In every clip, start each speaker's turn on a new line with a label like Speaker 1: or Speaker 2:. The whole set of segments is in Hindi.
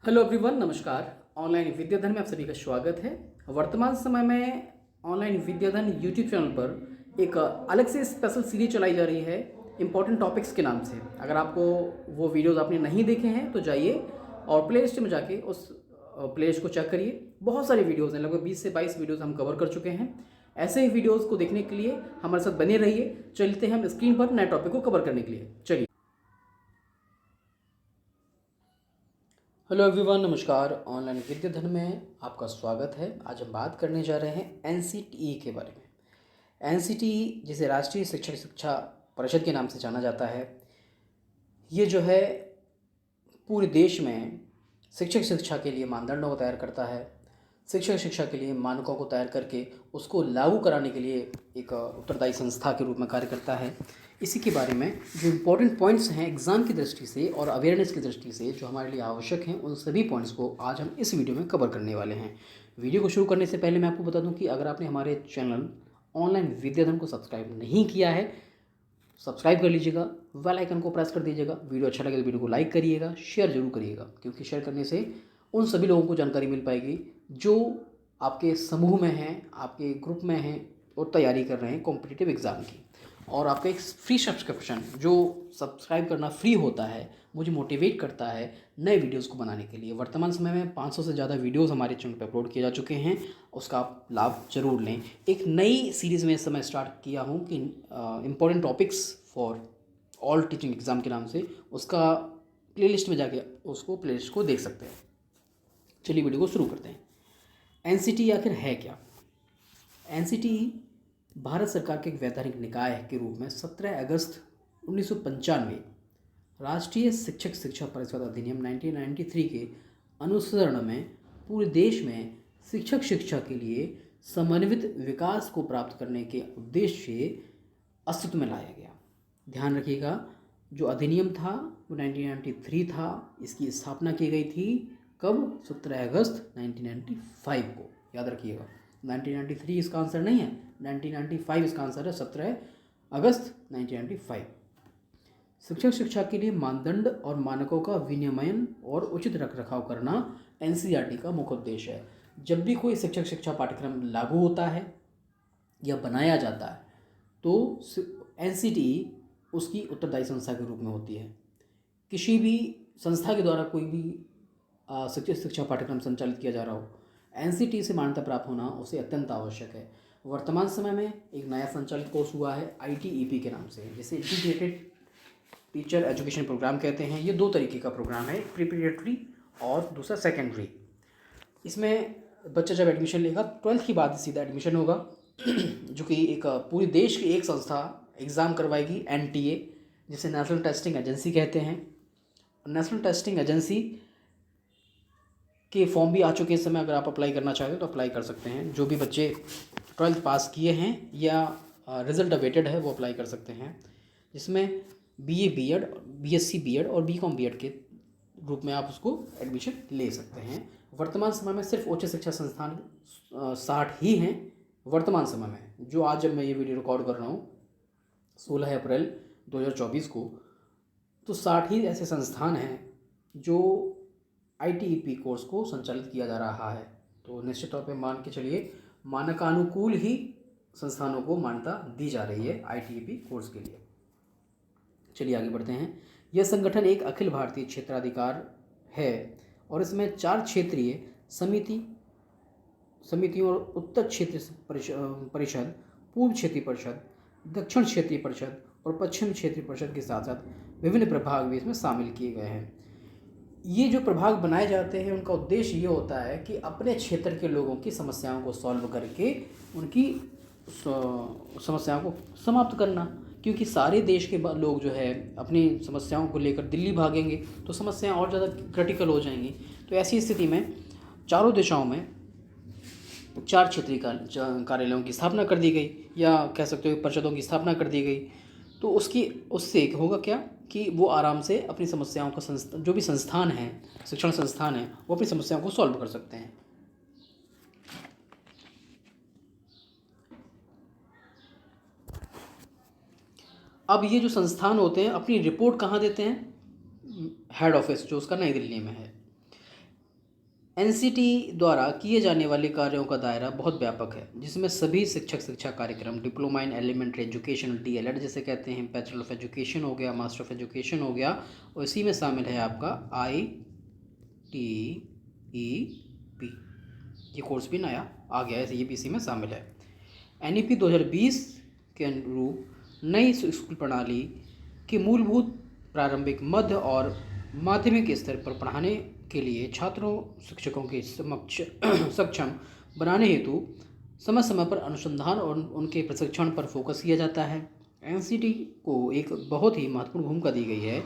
Speaker 1: हेलो एवरीवन, नमस्कार। ऑनलाइन विद्याधन में आप सभी का स्वागत है। वर्तमान समय में ऑनलाइन विद्याधन यूट्यूब चैनल पर एक अलग से स्पेशल सीरीज चलाई जा रही है इम्पोर्टेंट टॉपिक्स के नाम से। अगर आपको वो वीडियोस आपने नहीं देखे हैं तो जाइए और प्ले लिस्ट में जाके उस प्ले लिस्ट को चेक करिए। बहुत सारी वीडियोज़ हैं, लगभग 20 से 22 वीडियोज़ हम कवर कर चुके हैं। ऐसे ही वीडियोज़ को देखने के लिए हमारे साथ बने रहिए। चलते हैं हम स्क्रीन पर नए टॉपिक को कवर करने के लिए। चलिए। हेलो एवरीवन, नमस्कार। ऑनलाइन विद्याधन में आपका स्वागत है। आज हम बात करने जा रहे हैं एनसीटीई के बारे में। एनसीटीई जिसे राष्ट्रीय शिक्षक शिक्षा परिषद के नाम से जाना जाता है, ये जो है पूरे देश में शिक्षक शिक्षा के लिए मानदंडों को तैयार करता है। शिक्षक शिक्षा के लिए मानकों को तैयार करके उसको लागू कराने के लिए एक उत्तरदायी संस्था के रूप में कार्य करता है। इसी के बारे में जो इम्पोर्टेंट पॉइंट्स हैं एग्ज़ाम की दृष्टि से और अवेयरनेस की दृष्टि से जो हमारे लिए आवश्यक हैं, उन सभी पॉइंट्स को आज हम इस वीडियो में कवर करने वाले हैं। वीडियो को शुरू करने से पहले मैं आपको बता दूं कि अगर आपने हमारे चैनल ऑनलाइन विद्याधन को सब्सक्राइब नहीं किया है, सब्सक्राइब कर लीजिएगा, बेल आइकन को प्रेस कर दीजिएगा। वीडियो अच्छा लगे तो वीडियो को लाइक करिएगा, शेयर जरूर करिएगा, क्योंकि शेयर करने से उन सभी लोगों को जानकारी मिल पाएगी जो आपके समूह में हैं, आपके ग्रुप में हैं और तैयारी कर रहे हैं कॉम्पिटिटिव एग्ज़ाम की। और आपका एक फ्री सब्सक्रिप्शन जो सब्सक्राइब करना फ्री होता है, मुझे मोटिवेट करता है नए वीडियोस को बनाने के लिए। वर्तमान समय में 500 से ज़्यादा वीडियोस हमारे चैनल पर अपलोड किए जा चुके हैं, उसका आप लाभ जरूर लें। एक नई सीरीज़ में इस समय स्टार्ट किया हूँ कि important topics for all teaching exam के नाम से, उसका प्लेलिस्ट में जाके उसको प्लेलिस्ट को देख सकते हैं। चलिए वीडियो को शुरू करते हैं। एनसीटीई आखिर है क्या? एनसीटीई भारत सरकार के एक वैधानिक निकाय के रूप में 17 अगस्त 1995 राष्ट्रीय शिक्षक शिक्षा परिषद अधिनियम 1993 के अनुसरण में पूरे देश में शिक्षक शिक्षा के लिए समन्वित विकास को प्राप्त करने के उद्देश्य से अस्तित्व में लाया गया। ध्यान रखिएगा, जो अधिनियम था वो 1993 था। इसकी स्थापना की गई थी कब? 17 अगस्त 1995 को। याद रखिएगा, 1993 इसका आंसर नहीं है, 1995 इसका आंसर है। 17 अगस्त 1995। शिक्षक शिक्षा के लिए मानदंड और मानकों का विनियमन और उचित रखरखाव करना एनसीईआरटी का मुख्य उद्देश्य है। जब भी कोई शिक्षक शिक्षा पाठ्यक्रम लागू होता है या बनाया जाता है तो एनसीटीई उसकी उत्तरदायी संस्था के रूप में होती है। किसी भी संस्था के द्वारा कोई भी शिक्षक शिक्षा पाठ्यक्रम संचालित किया जा रहा हो, एनसीटीई से मान्यता प्राप्त होना उसे अत्यंत आवश्यक है। वर्तमान समय में एक नया संचालित कोर्स हुआ है आईटीईपी के नाम से, जिसे इंटीग्रेटेड टीचर एजुकेशन प्रोग्राम कहते हैं। ये दो तरीके का प्रोग्राम है, एक प्रिपरेटरी और दूसरा सेकेंडरी। इसमें बच्चा जब एडमिशन लेगा 12th के बाद सीधा एडमिशन होगा, जो कि एक पूरे देश की एक संस्था एग्ज़ाम करवाएगी, एनटीए, जिसे नेशनल टेस्टिंग एजेंसी कहते हैं। नेशनल टेस्टिंग एजेंसी के फॉर्म भी आ चुके हैं इस समय। अगर आप अप्लाई करना चाहते हो तो अप्लाई कर सकते हैं। जो भी बच्चे 12th पास किए हैं या रिज़ल्ट अवेटेड है वो अप्लाई कर सकते हैं, जिसमें बीए बीएड, बीएससी बीएड और बीकॉम बीएड के रूप में आप उसको एडमिशन ले सकते हैं। वर्तमान समय में सिर्फ उच्च शिक्षा संस्थान 60 ही हैं वर्तमान समय में। जो आज जब मैं ये वीडियो रिकॉर्ड कर रहा हूँ 16 अप्रैल 2024 को, तो 60 ही ऐसे संस्थान हैं जो आईटीईपी कोर्स को संचालित किया जा रहा है। तो निश्चित तौर पे मान के चलिए, मानकानुकूल ही संस्थानों को मान्यता दी जा रही है आईटीईपी कोर्स के लिए। चलिए आगे बढ़ते हैं। यह संगठन एक अखिल भारतीय क्षेत्राधिकार है और इसमें 4 क्षेत्रीय समितियों और उत्तर क्षेत्रीय परिषद, पूर्व क्षेत्रीय परिषद, दक्षिण क्षेत्रीय परिषद और पश्चिम क्षेत्रीय परिषद के साथ साथ विभिन्न प्रभाग भी इसमें शामिल किए गए हैं। ये जो प्रभाग बनाए जाते हैं उनका उद्देश्य ये होता है कि अपने क्षेत्र के लोगों की समस्याओं को सॉल्व करके उनकी समस्याओं को समाप्त करना, क्योंकि सारे देश के लोग जो है अपनी समस्याओं को लेकर दिल्ली भागेंगे तो समस्याएं और ज़्यादा क्रिटिकल हो जाएंगी। तो ऐसी स्थिति में चारों दिशाओं में 4 क्षेत्रीय कार्यालयों की स्थापना कर दी गई, या कह सकते हो परिषदों की स्थापना कर दी गई। तो उससे होगा क्या कि वो आराम से अपनी समस्याओं का जो भी संस्थान है, शिक्षण संस्थान है, वो अपनी समस्याओं को सॉल्व कर सकते हैं। अब ये जो संस्थान होते हैं अपनी रिपोर्ट कहाँ देते हैं? हेड ऑफिस जो उसका नई दिल्ली में है। एनसीटी द्वारा किए जाने वाले कार्यों का दायरा बहुत व्यापक है, जिसमें सभी शिक्षा कार्यक्रम, diploma in elementary education DElEd जिसे कहते हैं, बैचलर ऑफ एजुकेशन हो गया, मास्टर ऑफ एजुकेशन हो गया, और इसी में शामिल है आपका ITEP। ये कोर्स भी नया आ गया है, ये भी इसी में शामिल है। NEP 2020 के अनुरूप नई स्कूल प्रणाली के मूलभूत प्रारंभिक, मध्य और माध्यमिक स्तर पर पढ़ाने के लिए छात्रों शिक्षकों के सक्षम बनाने हेतु समय समय पर अनुसंधान और उनके प्रशिक्षण पर फोकस किया जाता है। एनसीटी को एक बहुत ही महत्वपूर्ण भूमिका दी गई है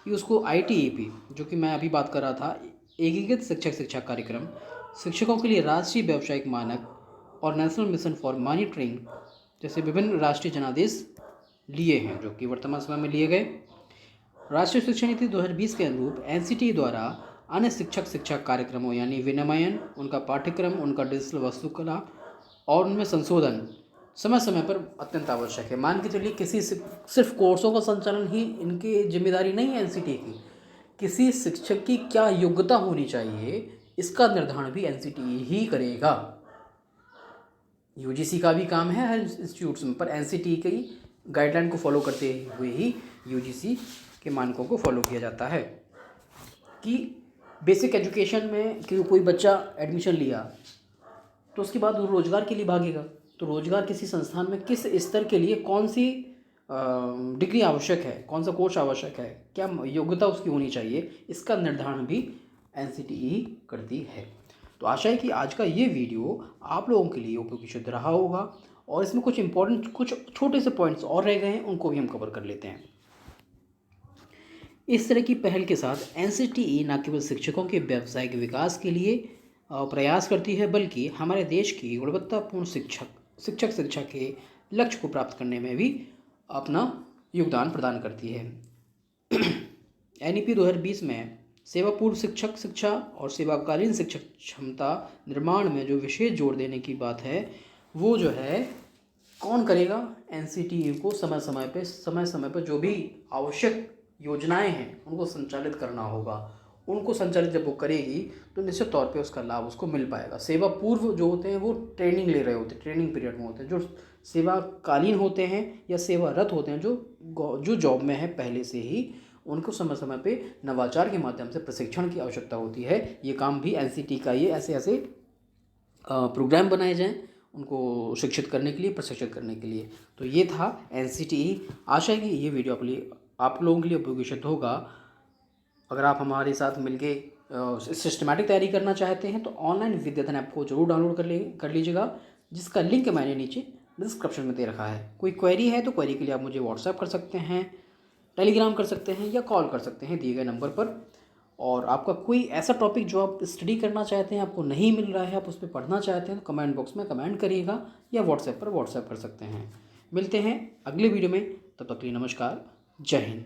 Speaker 1: कि उसको ITEP, जो कि मैं अभी बात कर रहा था, एकीकृत शिक्षा कार्यक्रम, शिक्षकों के लिए राष्ट्रीय व्यावसायिक मानक और नेशनल मिशन फॉर मॉनिटरिंग जैसे विभिन्न राष्ट्रीय जनादेश लिए हैं, जो कि वर्तमान समय में लिए गए। राष्ट्रीय शिक्षा नीति 2020 के अनुरूप एनसीटी द्वारा अन्य शिक्षा कार्यक्रमों यानी विनियमन, उनका पाठ्यक्रम, उनका डिजिटल वास्तुकला और उनमें संशोधन समय समय पर अत्यंत आवश्यक है। मान के चलिए किसी सिर्फ कोर्सों का संचालन ही इनकी जिम्मेदारी नहीं है एनसीटी की, किसी शिक्षक की क्या योग्यता होनी चाहिए इसका निर्धारण भी एनसीटी ही करेगा। यूजीसी का भी काम है हर इंस्टीट्यूट्स में, पर एनसीटी की गाइडलाइन को फॉलो करते हुए ही यूजीसी के मानकों को फॉलो किया जाता है। कि बेसिक एजुकेशन में कि कोई बच्चा एडमिशन लिया तो उसके बाद वो रोज़गार के लिए भागेगा, तो रोज़गार किसी संस्थान में किस स्तर के लिए कौन सी डिग्री आवश्यक है, कौन सा कोर्स आवश्यक है, क्या योग्यता उसकी होनी चाहिए, इसका निर्धारण भी एनसीटी ही करती है। तो आशा है कि आज का ये वीडियो आप लोगों के लिए उपयोगी सिद्ध रहा होगा, और इसमें कुछ इंपॉर्टेंट, कुछ छोटे से पॉइंट्स और रह गए हैं, उनको भी हम कवर कर लेते हैं। इस तरह की पहल के साथ एनसीटी न केवल शिक्षकों के व्यावसायिक विकास के लिए प्रयास करती है, बल्कि हमारे देश की गुणवत्तापूर्ण शिक्षा के लक्ष्य को प्राप्त करने में भी अपना योगदान प्रदान करती है। NEP 2020 में सेवा पूर्व शिक्षा और सेवाकालीन शिक्षक क्षमता निर्माण में जो विशेष जोर देने की बात है, वो जो है कौन करेगा? एनसीटी को समय समय पर जो भी आवश्यक योजनाएं हैं उनको संचालित करना होगा। उनको संचालित जब वो करेगी तो निश्चित तौर पे उसका लाभ उसको मिल पाएगा। सेवा पूर्व जो होते हैं वो ट्रेनिंग ले रहे होते हैं, ट्रेनिंग पीरियड में होते हैं। जो सेवाकालीन होते हैं या सेवारत होते हैं, जो जॉब में है पहले से ही, उनको समय समय पे नवाचार के माध्यम से प्रशिक्षण की आवश्यकता होती है। ये काम भी एनसीटी का ही ऐसे प्रोग्राम बनाए जाएँ उनको शिक्षित करने के लिए, प्रशिक्षित करने के लिए। तो ये था एनसीटी। आशा है कि ये वीडियो आप लोगों के लिए उपयोगी सिद्ध होगा। अगर आप हमारे साथ मिलके सिस्टमैटिक तैयारी करना चाहते हैं तो ऑनलाइन विद्याधन ऐप को जरूर डाउनलोड कर लीजिएगा, जिसका लिंक मैंने नीचे डिस्क्रिप्शन में दे रखा है। कोई क्वेरी है तो क्वेरी के लिए आप मुझे व्हाट्सएप कर सकते हैं, टेलीग्राम कर सकते हैं या कॉल कर सकते हैं दिए गए नंबर पर। और आपका कोई ऐसा टॉपिक जो आप स्टडी करना चाहते हैं, आपको नहीं मिल रहा है, आप उस पर पढ़ना चाहते हैं, तो कमेंट बॉक्स में कमेंट करिएगा या व्हाट्सएप कर सकते हैं। मिलते हैं अगले वीडियो में, तब तक के लिए नमस्कार, जय हिंद।